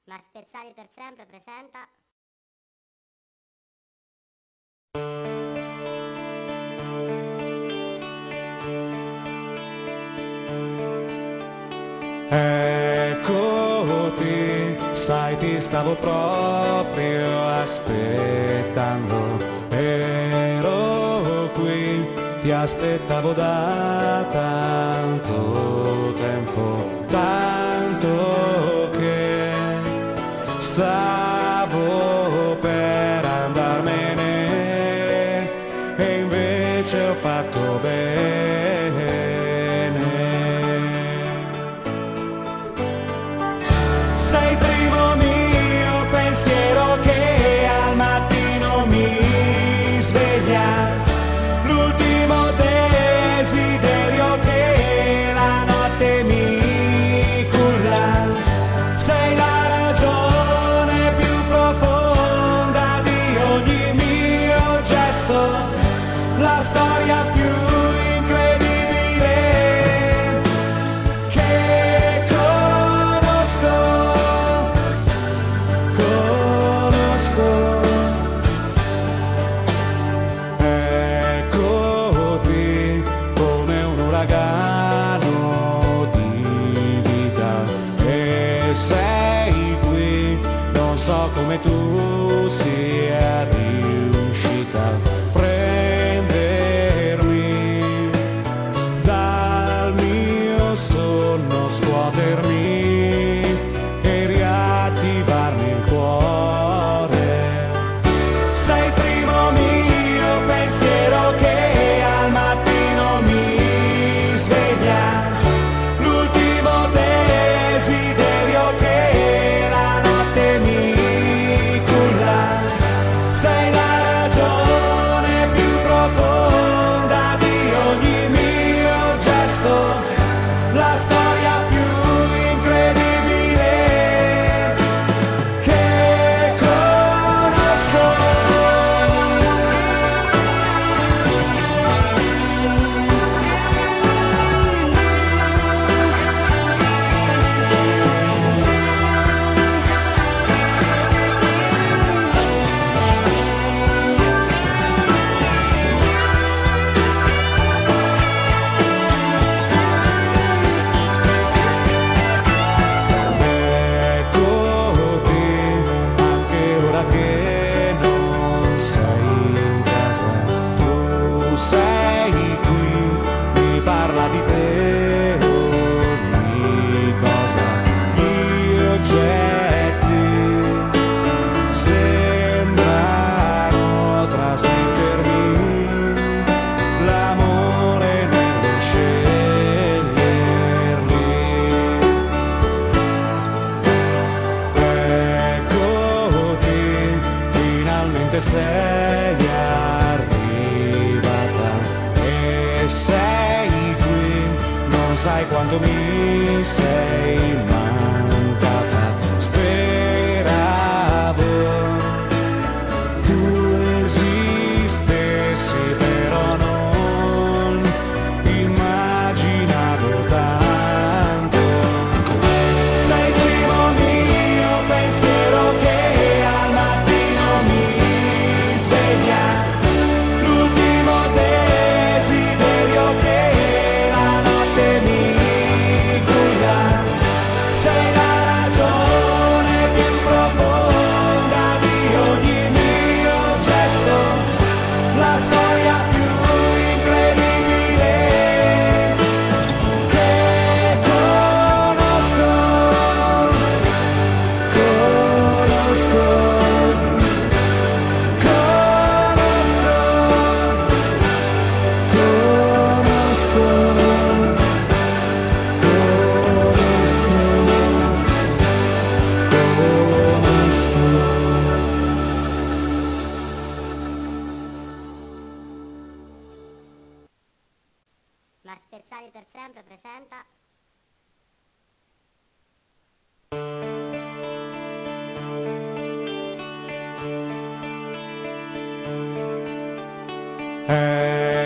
Ma Spezzali per sempre presenta. Eccoti, sai ti stavo proprio aspettando, ero qui, ti aspettavo da tanto tempo, tanto che stavo per andarmene e invece ho fatto bene. Sei il primo mio pensiero che al mattino mi sveglia, l'ultimo desiderio che la notte mi culla. Sei la ragione più profonda di ogni mio gesto, la storia più incredibile che conosco. Eccoti come un uragano di vita e sei qui, non so come tu sia riuscita a prendermi dal mio sonno, scuotermi e riattivarmi il cuore. Sei il primo mio pensiero che al mattino mi sveglia, l'ultimo desiderio che la notte mi culla. Sei la ragione più profonda di ogni mio gesto, la storia più incredibile che conosco. Eccoti, anche ora che non sei in casa, tu sei qui, mi parla di te ogni cosa, gli oggetti sembrano trasmettermi l'amore nello sceglierli. Eccoti, finalmente sei arrivata e sei qui, non sai quanto mi sei mancata. Speravo tu esistessi, però non immaginavo tanto. Sei il primo mio pensiero che al mattino mi sveglia, l'ultimo desiderio che la notte mi culla. Sei la ragione più profonda di ogni mio gesto, la storia più incredibile che conosco. Ma Spezzali per sempre presenta.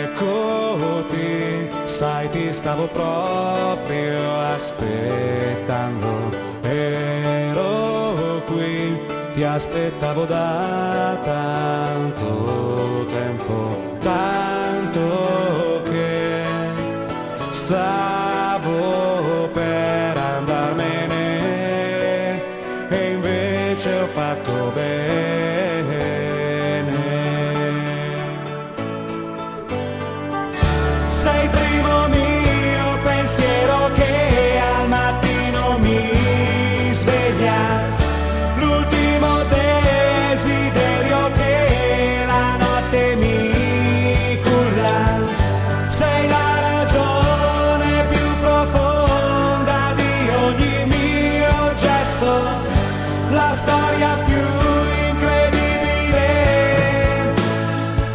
Eccoti, sai ti stavo proprio aspettando, ero ti aspettavo da tanto tempo, tanto che stavo per andarmene e invece ho fatto bene. Sei il primo mio pensiero che al mattino mi sveglia, l'ultimo desiderio che la notte mi culla. Sei la ragione più profonda di ogni mio gesto, la storia più incredibile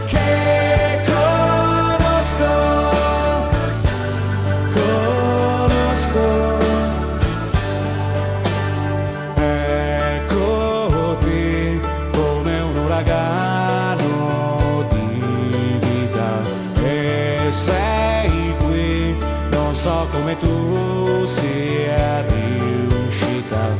che conosco. Eccoti come un uragano di vita e sei qui, non so come tu sia riuscita.